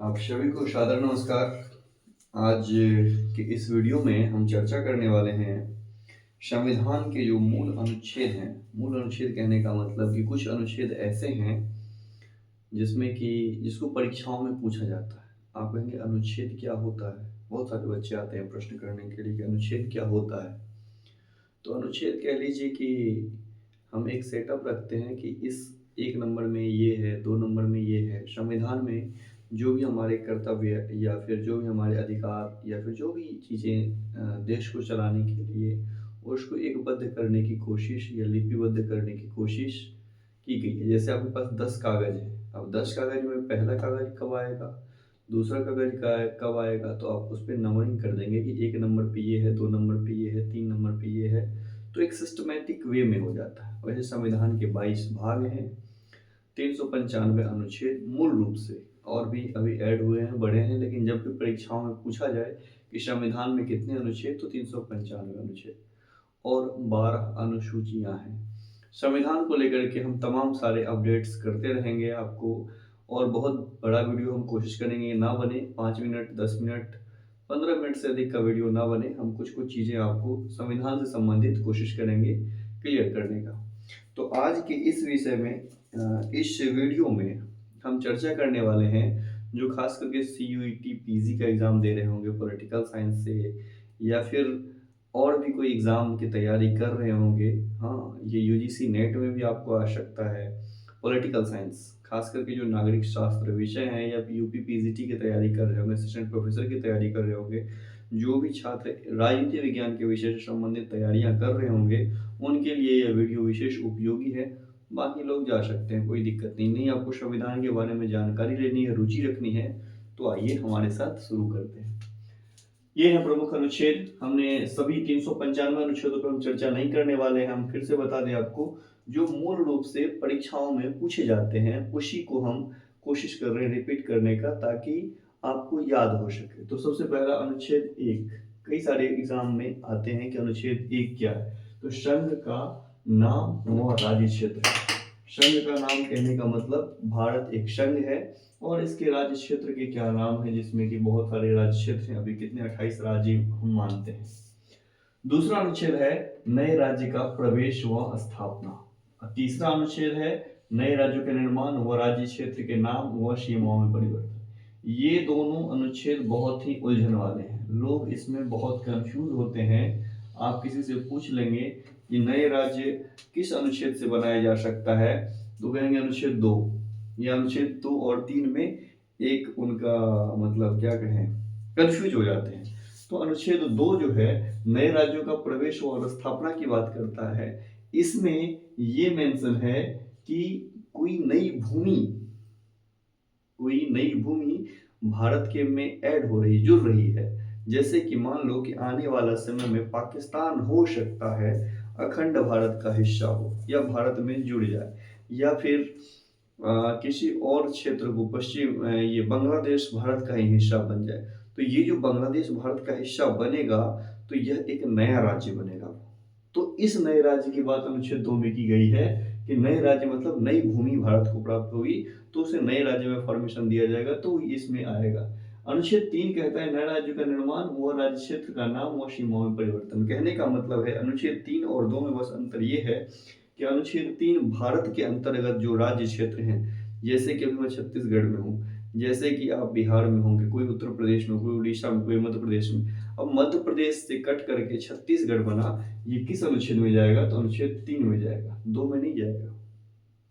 आप सभी को सादर नमस्कार। आज के इस वीडियो में हम चर्चा करने वाले हैं संविधान के जो मूल अनुच्छेद हैं। मूल अनुच्छेद कहने का मतलब कि कुछ अनुच्छेद ऐसे हैं जिसमें कि जिसको परीक्षाओं में पूछा जाता है। आप कहेंगे अनुच्छेद क्या होता है? बहुत सारे बच्चे आते हैं प्रश्न करने के लिए कि अनुच्छेद क्या होता है। तो अनुच्छेद कह लीजिए कि हम एक सेटअप रखते हैं कि इस 1 नंबर में ये है, 2 नंबर में ये है। संविधान में जो भी हमारे कर्तव्य या फिर जो भी हमारे अधिकार या फिर जो भी चीज़ें देश को चलाने के लिए उसको एकबद्ध करने की कोशिश या लिपिबद्ध करने की कोशिश की गई है। जैसे आपके पास 10 कागज़ हैं, अब 10 कागज़ में पहला कागज़ कब आएगा, दूसरा कागज़ का कब आएगा, तो आप उस पे नंबरिंग कर देंगे कि 1 नंबर पे ये है, 2 नंबर पे ये है, 3 नंबर पे ये है। तो एक सिस्टमैटिक वे में हो जाता है। वैसे संविधान के 22 भाग हैं, 395 अनुच्छेद मूल रूप से, और भी अभी ऐड हुए हैं, बढ़े हैं, लेकिन जब भी परीक्षाओं में पूछा जाए कि संविधान में कितने अनुच्छेद, तो 395 अनुच्छेद और 12 अनुसूचियां हैं। संविधान को लेकर के हम तमाम सारे अपडेट्स करते रहेंगे आपको, और बहुत बड़ा वीडियो हम कोशिश करेंगे ना बने, 5 मिनट, 10 मिनट, 15 मिनट से अधिक का वीडियो ना बने। हम कुछ कुछ चीज़ें आपको संविधान से संबंधित कोशिश करेंगे क्लियर करने का। तो आज के इस विषय में इस वीडियो में हम चर्चा करने वाले हैं जो खास करके CUET PG का एग्ज़ाम दे रहे होंगे पॉलिटिकल साइंस से, या फिर और भी कोई एग्ज़ाम की तैयारी कर रहे होंगे। हाँ, ये UGC नेट में भी आपको आ सकता है। पॉलिटिकल साइंस खास करके जो नागरिक शास्त्र विषय हैं, या UP PGT की तैयारी कर रहे होंगे, असिस्टेंट प्रोफेसर की तैयारी कर रहे होंगे, जो भी छात्र राजनीति विज्ञान के विषय से संबंधित तैयारियां कर रहे होंगे, उनके लिए यह वीडियो विशेष उपयोगी है। बाकी लोग जा सकते हैं, कोई दिक्कत नहीं आपको संविधान के बारे में जानकारी लेनी है, रुचि रखनी है, तो आइए हमारे साथ शुरू करते हैं। ये है प्रमुख अनुच्छेद। हमने सभी 395 अनुच्छेदों पर हम चर्चा नहीं करने वाले हैं। हम फिर से बता दें आपको, जो मूल रूप से परीक्षाओं में पूछे जाते हैं उसी को हम कोशिश कर रहे हैं रिपीट करने का, ताकि आपको याद हो सके। तो सबसे पहला अनुच्छेद 1, कई सारे एग्जाम में आते हैं कि अनुच्छेद 1 क्या है। तो संघ का नाम व राज्य क्षेत्र। संघ का नाम कहने का मतलब भारत एक संघ है, और इसके राज्य क्षेत्र के क्या नाम है, जिसमें कि बहुत सारे राज्य क्षेत्र हैं। अभी कितने 28 राज्य हम मानते हैं। दूसरा अनुच्छेद है नए राज्य का प्रवेश व स्थापना। तीसरा अनुच्छेद है नए राज्यों के निर्माण व राज्य क्षेत्र के नाम व सीमाओं में परिवर्तन। ये दोनों अनुच्छेद बहुत ही उलझन वाले हैं, लोग इसमें बहुत कंफ्यूज होते हैं। आप किसी से पूछ लेंगे कि नए राज्य किस अनुच्छेद से बनाया जा सकता है, तो कहेंगे अनुच्छेद 2, या अनुच्छेद 2 और 3 में एक उनका मतलब क्या कहें, कंफ्यूज हो जाते हैं। तो अनुच्छेद 2 जो है नए राज्यों का प्रवेश और स्थापना की बात करता है। इसमें ये मेंशन है कि कोई नई भूमि भारत के में ऐड हो रही, जुड़ रही है। जैसे कि मान लो कि आने वाला समय में पाकिस्तान हो सकता है अखंड भारत का हिस्सा हो, या भारत में जुड़ जाए, या फिर किसी और क्षेत्र को पश्चिम ये बांग्लादेश भारत का ही हिस्सा बन जाए। तो ये जो बांग्लादेश भारत का हिस्सा बनेगा, तो यह एक नया राज्य बनेगा। तो इस नए राज्य की बात अनुच्छेद 2 में की गई है कि नए राज्य मतलब नई भूमि भारत को प्राप्त होगी, तो उसे नए राज्य में फॉर्मेशन दिया जाएगा, तो इसमें आएगा। अनुच्छेद 3 कहता है नए राज्य का निर्माण व राज्य क्षेत्र का नाम व सीमाओं में परिवर्तन। कहने का मतलब है अनुच्छेद 3 और 2 में बस अंतर ये है कि अनुच्छेद 3 भारत के अंतर्गत जो राज्य क्षेत्र हैं, जैसे कि अभी मैं छत्तीसगढ़ में हूँ, जैसे कि आप बिहार में होंगे, कोई उत्तर प्रदेश में, कोई उड़ीसा में, कोई मध्य प्रदेश में। अब मध्य प्रदेश से कट करके छत्तीसगढ़ बना, ये किस अनुच्छेद में जाएगा, तो अनुच्छेद 3 में जाएगा, 2 में नहीं जाएगा,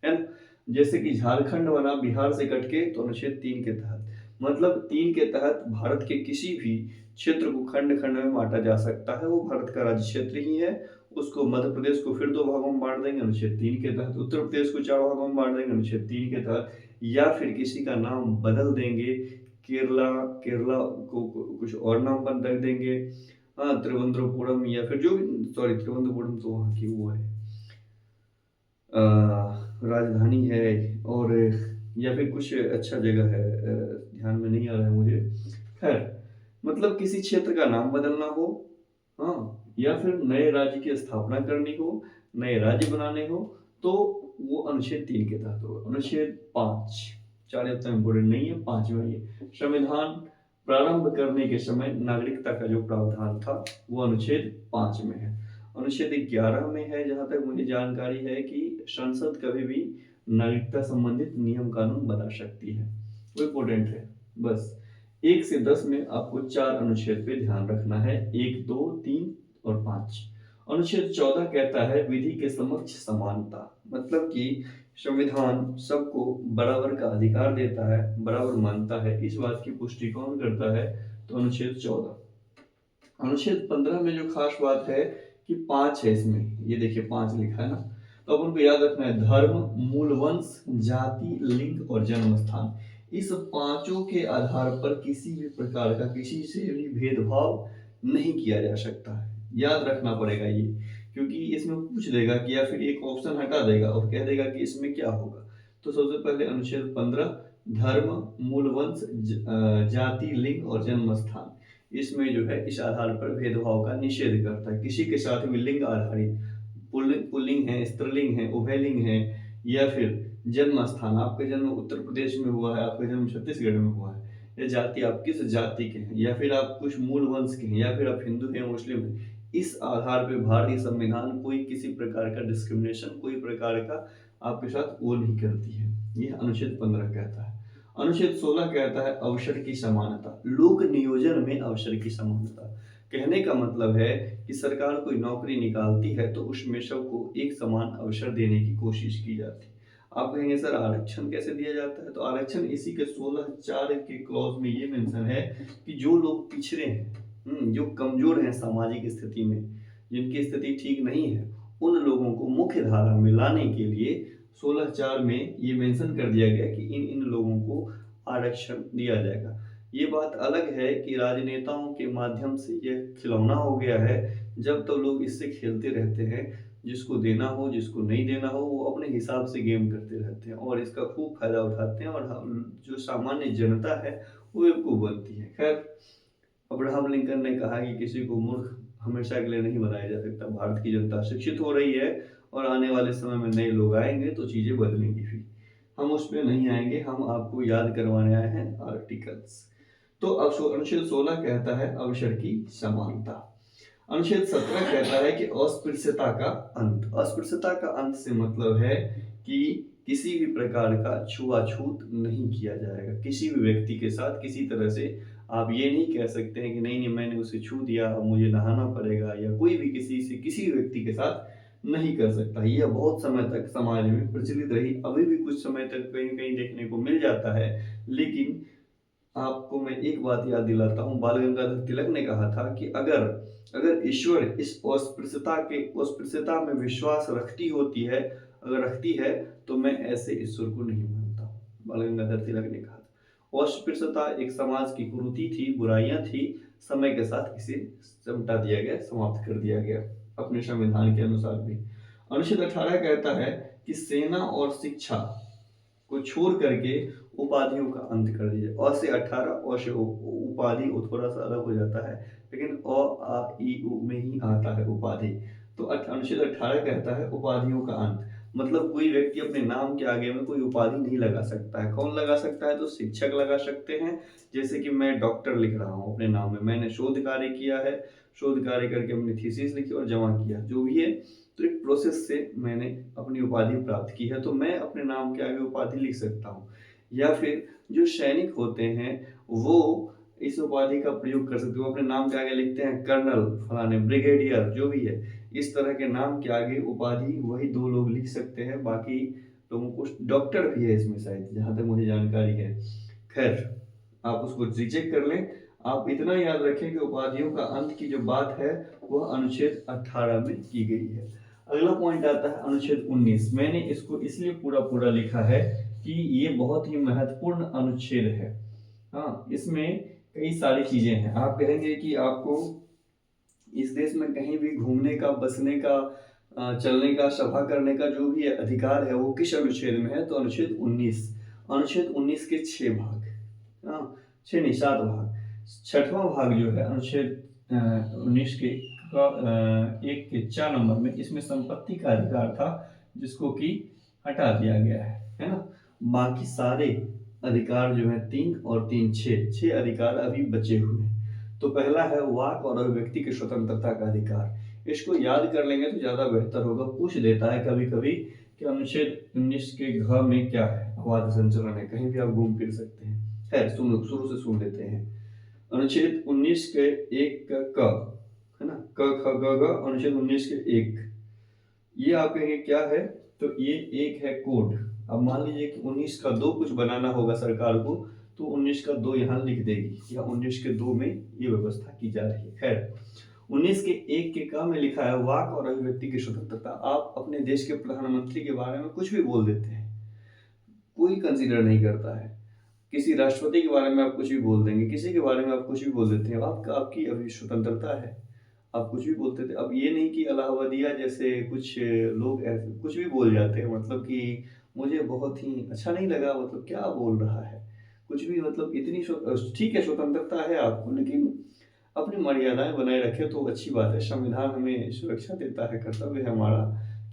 है ना। जैसे कि झारखंड बना बिहार से कट के, तो अनुच्छेद 3 के तहत, मतलब 3 के तहत भारत के किसी भी क्षेत्र को खंड खंड में बांटा जा सकता है, वो भारत का राज्य क्षेत्र ही है। उसको मध्य प्रदेश को फिर 2 भागों में बांट देंगे अनुच्छेद 3 के तहत, उत्तर प्रदेश को 4 भागों में बांट देंगे अनुच्छेद 3 के तहत, या फिर किसी का नाम बदल देंगे, केरला को कुछ और नाम पर रख देंगे, हाँ, त्रिवेंद्रपुरम, या फिर जो भी, सॉरी त्रिवेंद्रपुरम तो वहाँ की वो है राजधानी है, और या फिर कुछ अच्छा जगह है, ध्यान में नहीं आ रहा है मुझे। खैर, मतलब किसी क्षेत्र का नाम बदलना हो, हाँ, या फिर नए राज्य की स्थापना करनी हो, नए राज्य बनाने हो, तो वो अनुच्छेद 3 के तहत होगा। अनुच्छेद 5, 4 उतना इम्पोर्टेंट नहीं है, 5वां ये संविधान प्रारंभ करने के समय नागरिकता का जो प्रावधान था वो अनुच्छेद 5 में है। अनुच्छेद 11 में है, जहां तक मुझे जानकारी है कि संसद कभी भी नागरिकता संबंधित नियम कानून बना सकती है, वो इम्पोर्टेंट है। बस 1 से 10 में आपको 4 अनुच्छेद पे ध्यान रखना है, 1, 2, 3 और 5। अनुच्छेद 14 कहता है विधि के समक्ष समानता, मतलब कि संविधान सबको बराबर का अधिकार देता है, बराबर मानता है। इस बात की पुष्टि कौन करता है? तो अनुच्छेद 14। अनुच्छेद 15 में जो खास बात है कि 5 है इसमें, ये देखिए 5 लिखा है ना, तो अपन को याद रखना है धर्म, मूल वंश, जाति, लिंग और जन्म स्थान। इस पांचों के आधार पर किसी भी प्रकार का किसी से भी भेदभाव नहीं किया जा सकता है, याद रखना पड़ेगा ये, क्योंकि इसमें पूछ देगा कि या फिर एक ऑप्शन हटा देगा और कह देगा कि इसमें क्या होगा। तो सबसे पहले अनुच्छेद 15 धर्म, मूल वंश, जाति, लिंग और जन्म स्थान, इसमें जो है इस आधार पर भेदभाव का निषेध करता है। किसी के साथ भी लिंग आधारित, पुल्लिंग है, स्त्रीलिंग है, उभयलिंग है, या फिर जन्म स्थान, आपका जन्म उत्तर प्रदेश में हुआ है, आपका जन्म छत्तीसगढ़ में हुआ है, या जाति आप किस जाति के हैं, या फिर आप कुछ मूल वंश के हैं, या फिर आप हिंदू हैं, मुस्लिम हैं, इस आधार पर भारतीय संविधान कोई किसी प्रकार का डिस्क्रिमिनेशन, कोई प्रकार का आपके साथ वो नहीं करती है। यह अनुच्छेद 15 कहता है। अनुच्छेद 16 कहता है अवसर की समानता, लोक नियोजन में अवसर की समानता। कहने का मतलब है कि सरकार कोई नौकरी निकालती है तो उसमें सबको एक समान अवसर देने की कोशिश की जाती है। आप कहेंगे सर आरक्षण कैसे दिया जाता है? तो आरक्षण इसी के 16(4) के क्लॉज में ये मेंशन है कि जो लोग पिछड़े हैं, जो कमजोर हैं सामाजिक स्थिति में, जिनकी स्थिति ठीक नहीं है, उन लोगों को मुख्य धारा में लाने के लिए 16(4) में ये मेंशन कर दिया गया कि इन इन लोगों को आरक्षण दिया जाएगा। ये बात अलग है कि राजनेताओं के माध्यम से ये खिलौना हो गया है, जब तो लोग इससे खेलते रहते हैं, जिसको देना हो जिसको नहीं देना हो वो अपने हिसाब से गेम करते रहते हैं और इसका खूब फायदा उठाते हैं, और हम जो सामान्य जनता है वो बेवकूफ बनती है। खैर, अब्राहम लिंकन ने कहा कि किसी को मूर्ख हमेशा के लिए नहीं बनाया जा सकता। भारत की जनता शिक्षित हो रही है और आने वाले समय में नए लोग आएंगे तो चीजें बदलेंगी। फिर हम उस पर नहीं आएंगे, हम आपको याद करवाने आए हैं आर्टिकल्स। तो अब अनुच्छेद 16 कहता है अवसर की समानता। अनुच्छेद 17 कहता है कि अस्पृश्यता का अंत। अस्पृश्यता का अंत से मतलब है कि किसी भी प्रकार का छुआछूत नहीं किया जाएगा किसी भी व्यक्ति के साथ। किसी तरह से आप ये नहीं कह सकते हैं कि नहीं मैंने उसे छू दिया अब मुझे नहाना पड़ेगा, या कोई भी किसी से किसी व्यक्ति के साथ नहीं कर सकता। यह बहुत समय तक समाज में प्रचलित रही, अभी भी कुछ समय तक कहीं कहीं देखने को मिल जाता है। लेकिन आपको मैं एक बात याद दिलाता हूँ, बाल गंगाधर तिलक ने कहा था कि अगर ईश्वर इस अस्पृश्यता में विश्वास रखती है तो मैं ऐसे ईश्वर को नहीं मानता। बाल गंगाधर तिलक ने कहा था अस्पृश्यता एक समाज की कुरीति थी, बुराइयां थी, समय के साथ इसे समटा दिया गया, समाप्त कर दिया गया अपने संविधान के अनुसार भी। अनुच्छेद 18 कहता है कि सेना और शिक्षा को छोड़ करके उपाधियों का अंत कर दीजिए। अ से 18, अ से उपाधि थोड़ा सा अलग हो जाता है, लेकिन अ आ इ उ में ही आता है उपाधि। तो अनुच्छेद 18 कहता है उपाधियों का अंत, मतलब कोई व्यक्ति अपने नाम के आगे में कोई उपाधि नहीं लगा सकता है। कौन लगा सकता है? तो शिक्षक लगा सकते हैं। जैसे कि मैं डॉक्टर लिख रहा हूँ अपने नाम में, मैंने शोध कार्य किया है, शोध कार्य करके अपनी थीसिस लिखी और जमा किया, जो भी है, तो एक प्रोसेस से मैंने अपनी उपाधि प्राप्त की है, तो मैं अपने नाम के आगे उपाधि लिख सकता हूँ। या फिर जो सैनिक होते हैं वो इस उपाधि का प्रयोग कर सकते हो, अपने नाम के आगे लिखते हैं कर्नल फलाने, ब्रिगेडियर, जो भी है, इस तरह के नाम के आगे उपाधि वही 2 लोग लिख सकते हैं, बाकी लोगों को डॉक्टर भी है इसमें शायद, जहां तक मुझे जानकारी है। खैर, आप उसको रिचेक कर लें। आप इतना याद रखें कि उपाधियों का अंत की जो बात है वह अनुच्छेद 18 में की गई है। अगला पॉइंट आता है अनुच्छेद 19। मैंने इसको इसलिए पूरा लिखा है कि ये बहुत ही महत्वपूर्ण अनुच्छेद है। हाँ, इसमें कई सारी चीजें हैं। आप कहेंगे कि आपको इस देश में कहीं भी घूमने का, बसने का, चलने का, सभा करने का जो भी अधिकार है वो किस अनुच्छेद में है? तो अनुच्छेद 19। अनुच्छेद 19 के 6 भाग, 6 नहीं 7 भाग। 6वां भाग जो है अनुच्छेद 19 के 1 के 4 नंबर में, इसमें संपत्ति का अधिकार था जिसको कि हटा दिया गया है ना। बाकी सारे अधिकार जो है 3 और 3 6 अधिकार अभी बचे हुए हैं। तो पहला है वाक और अभिव्यक्ति की स्वतंत्रता का अधिकार। इसको याद कर लेंगे तो ज़्यादा बेहतर होगा। पूछ देता है कभी कभी कि अनुच्छेद 19 के घ में क्या है, अबाध संचरण है, कहीं भी आप घूम फिर सकते हैं। खैर सुनो, शुरू से सुन लेते हैं। अनुच्छेद 19 के 1 का क है ना, क ख ग घ, अनुच्छेद 19 के 1, ये आप कहेंगे क्या है, तो ये एक है कोड। अब मान लीजिए कि 19 का 2 कुछ बनाना होगा सरकार को, तो 19 का 2 यहाँ लिख देगी, या 19 के 2 में ये व्यवस्था की जा रही है। खैर 19 के 1 के क में लिखा है वाक और अभिव्यक्ति की स्वतंत्रता। आप अपने देश के प्रधानमंत्री के बारे में कुछ भी बोल देते हैं, कोई कंसीडर नहीं करता है। किसी राष्ट्रपति के बारे में आप कुछ भी बोल देंगे, किसी के बारे में आप कुछ भी बोल देते हैं, आपकी अभी स्वतंत्रता है, आप कुछ भी बोलते थे। अब ये नहीं कि इलाहाबादिया जैसे कुछ लोग ऐसे कुछ भी बोल जाते हैं, मतलब कि मुझे बहुत ही अच्छा नहीं लगा, मतलब क्या बोल रहा है, कुछ भी, मतलब इतनी ठीक है स्वतंत्रता है आपको, लेकिन अपनी मर्यादाएं बनाए रखे तो अच्छी बात है। संविधान हमें सुरक्षा देता है, कर्तव्य है हमारा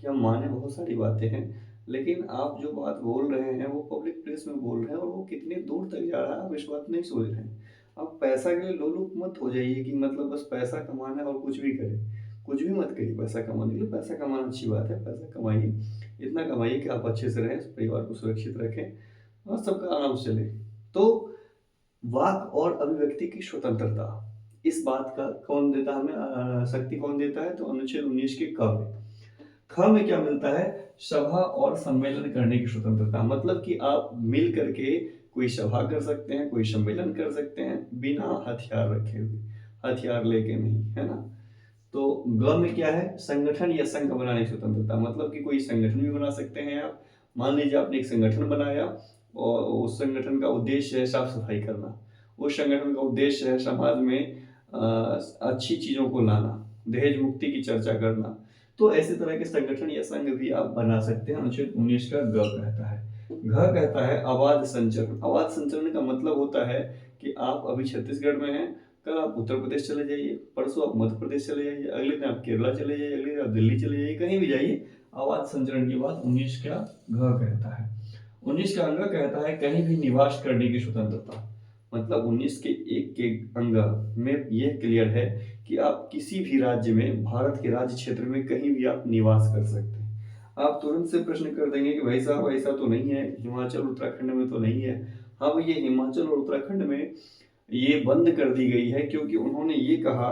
कि हम माने, बहुत सारी बातें हैं। लेकिन आप जो बात बोल रहे हैं वो पब्लिक प्लेस में बोल रहे हैं, और वो कितने दूर तक जा रहा है आप इस बात नहीं सोच रहे हैं। आप पैसा के लिए लोलुप मत हो जाइए कि मतलब बस पैसा कमाना है और कुछ भी करें। कुछ भी मत करिए पैसा कमाने के लिए। पैसा कमाना अच्छी बात है, पैसा कमाइए, इतना कमाइए कि आप अच्छे से रहें, परिवार को सुरक्षित रखें और सबका आराम से चले। तो वाक और अभिव्यक्ति की स्वतंत्रता, इस बात का कौन देता है हमें, शक्ति कौन देता है, तो अनुच्छेद 19 के क में। ख में क्या मिलता है, सभा और सम्मेलन करने की स्वतंत्रता। मतलब कि आप मिल करके कोई सभा कर सकते हैं, कोई सम्मेलन कर सकते हैं, बिना हथियार रखे हुए, हथियार लेके नहीं, है ना। तो ग में क्या है, संगठन या संघ बनाने की स्वतंत्रता। मतलब कि कोई संगठन भी बना सकते हैं आप। मान लीजिए आपने एक संगठन बनाया और उस संगठन का उद्देश्य है साफ सफाई करना, उस संगठन का उद्देश्य है समाज में अच्छी चीजों को लाना, दहेज मुक्ति की चर्चा करना, तो ऐसे तरह के संगठन या संघ भी आप बना सकते हैं। अनुच्छेद 19 का ग कहता है। घ कहता है अबाध संचरण। अबाध संचरण का मतलब होता है कि आप अभी छत्तीसगढ़ में हैं, कल आप उत्तर प्रदेश चले जाइए, परसों आप मध्य प्रदेश चले जाइए, अगले दिन आप केरला चले जाइए, अगले दिन आप दिल्ली चले जाइए, कहीं भी जाइए, अबाध संचरण की बात 19 का घ कहता है। 19 का अंग कहता है कहीं भी निवास करने की स्वतंत्रता। मतलब 19 के 1 के अंग में यह क्लियर है कि आप किसी भी राज्य में, भारत के राज्य क्षेत्र में कहीं भी आप निवास कर सकते हैं। आप तुरंत से प्रश्न कर देंगे कि भाई साहब ऐसा तो नहीं है, हिमाचल उत्तराखंड में तो नहीं है। हाँ भैया, हिमाचल और उत्तराखंड में ये बंद कर दी गई है क्योंकि उन्होंने ये कहा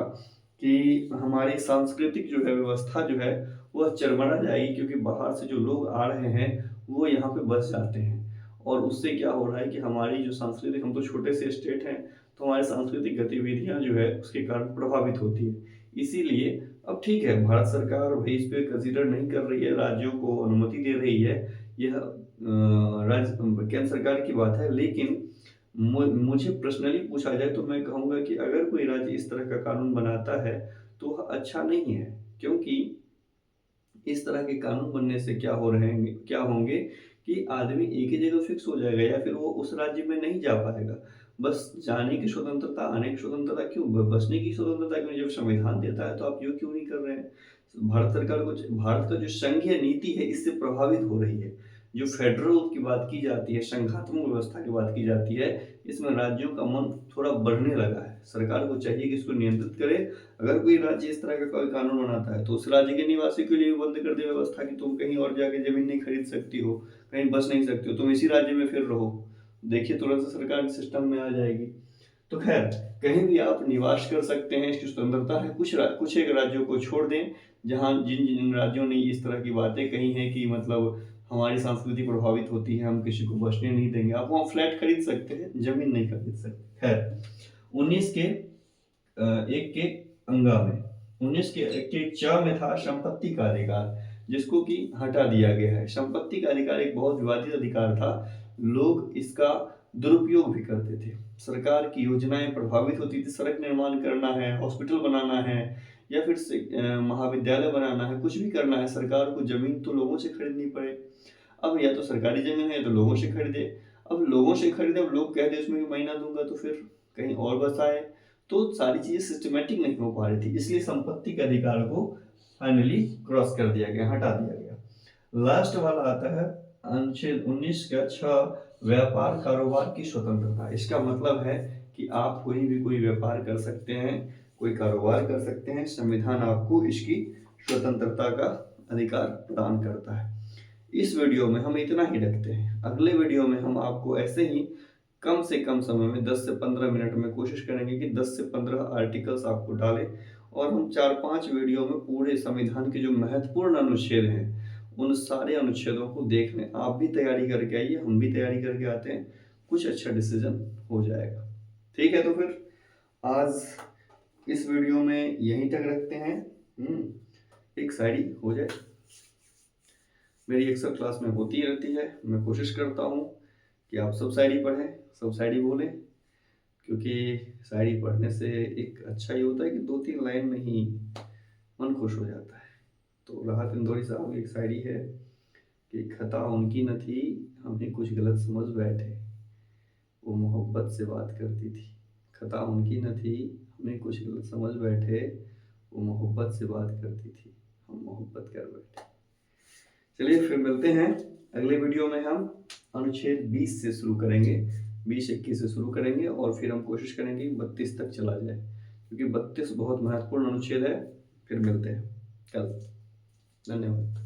कि हमारी सांस्कृतिक जो है व्यवस्था जो है वह चरमरा जाएगी, क्योंकि बाहर से जो लोग आ रहे हैं वो यहाँ पे बस जाते हैं, और उससे क्या हो रहा है कि हमारी जो सांस्कृतिक, हम तो छोटे से स्टेट हैं, तो हमारी सांस्कृतिक गतिविधियां जो है उसके कारण प्रभावित होती है। इसीलिए अब ठीक है, भारत सरकार भाई इस पे कंसीडर नहीं कर रही है, राज्यों को अनुमति दे रही है, यह राज्य केंद्र सरकार की बात है। लेकिन मुझे पर्सनली पूछा जाए तो मैं कहूँगा कि अगर कोई राज्य इस तरह का कानून बनाता है तो वह अच्छा नहीं है, क्योंकि इस तरह के कानून बनने से क्या होंगे कि आदमी एक ही जगह फिक्स हो जाएगा, या फिर वो उस राज्य में नहीं जा पाएगा। बस जाने की स्वतंत्रता, आने की स्वतंत्रता क्यों, बसने की स्वतंत्रता क्यों, जब संविधान देता है तो आप क्यों नहीं कर रहे हैं। भारत सरकार को, भारत का जो संघीय नीति है इससे प्रभावित हो रही है। जो फेडरल की बात की जाती है, संघात्मक व्यवस्था की बात की जाती है, इसमें राज्यों का मन थोड़ा बढ़ने लगा है। सरकार को चाहिए कि इसको नियंत्रित करे। अगर कोई राज्य इस तरह का कोई कानून बनाता है तो उस राज्य के निवासी के लिए भी बंद कर दे व्यवस्था कि तुम कहीं और जाके जमीन नहीं खरीद सकती हो, कहीं बस नहीं सकती हो, तुम इसी राज्य में फिर रहो। देखिए तुरंत से सरकार सिस्टम में आ जाएगी। तो खैर, कहीं भी आप निवास कर सकते हैं, इसकी स्वतंत्रता है। कुछ एक राज्यों को छोड़ दें जहाँ जिन जिन राज्यों ने इस तरह की बातें कही हैं कि मतलब हमारी संस्कृति प्रभावित होती है, हम किसी को बसने नहीं देंगे, आप वहाँ फ्लैट खरीद सकते हैं, जमीन नहीं खरीद सकते। खैर 19 के 1 के अंगा में, 19 के 1 के च में था संपत्ति का अधिकार, जिसको कि हटा दिया गया है। संपत्ति का अधिकार एक बहुत विवादित अधिकार था, लोग इसका दुरुपयोग भी करते थे। सरकार की योजनाएं प्रभावित होती थी, सड़क निर्माण करना है, हॉस्पिटल बनाना है, या फिर महाविद्यालय बनाना है, कुछ भी करना है, सरकार को जमीन तो लोगों से खरीदनी पड़े। अब या तो सरकारी जमीन है तो लोगों से खरीदे। अब लोगों से खरीदे, अब लोग कह दे उसमें कि महीना दूंगा तो फिर कहीं और बसाए, तो सारी चीजें सिस्टमेटिक नहीं हो पा रही थी, इसलिए संपत्ति के अधिकार को फाइनली क्रॉस कर दिया गया, हटा दिया गया। लास्ट वाला आता है अनुच्छेद 19 का 6, व्यापार कारोबार की स्वतंत्रता। इसका मतलब है कि आप कोई व्यापार कर सकते हैं, कोई कारोबार कर सकते हैं। संविधान आपको इसकी स्वतंत्रता का अधिकार प्रदान करता है। इस वीडियो में हम इतना ही रखते हैं। अगले वीडियो में हम आपको ऐसे ही कम से कम समय में 10 से 15 मिनट में कोशिश करेंगे कि 10 से 15 आर्टिकल्स आपको डालें और हम 4-5 वीडियो में पूरे संविधान के जो महत्वपूर्ण अनुच्छेद हैं उन सारे अनुच्छेदों को देख लें। आप भी तैयारी करके आइए, हम भी तैयारी करके आते हैं, कुछ अच्छा डिसीजन हो जाएगा। ठीक है, तो फिर आज इस वीडियो में यहीं तक रखते हैं। एक शायरी हो जाए। मेरी अक्सर क्लास में होती रहती है, मैं कोशिश करता हूँ कि आप सब शायरी पढ़ें, सब शायरी बोलें, क्योंकि शायरी पढ़ने से एक अच्छा ये होता है कि 2-3 लाइन में ही मन खुश हो जाता है। तो राहत इंदौरी साहब की एक शायरी है कि खता उनकी न थी, हमें कुछ गलत समझ बैठे, वो मोहब्बत से बात करती थी। खता उनकी न थी, हमें कुछ गलत समझ बैठे, वो मोहब्बत से बात करती थी, हम मोहब्बत कर बैठे। चलिए फिर मिलते हैं अगले वीडियो में। हम अनुच्छेद 20 से शुरू करेंगे, 20-21 से शुरू करेंगे और फिर हम कोशिश करेंगे 32 तक चला जाए, क्योंकि 32 बहुत महत्वपूर्ण अनुच्छेद है। फिर मिलते हैं कल। धन्यवाद।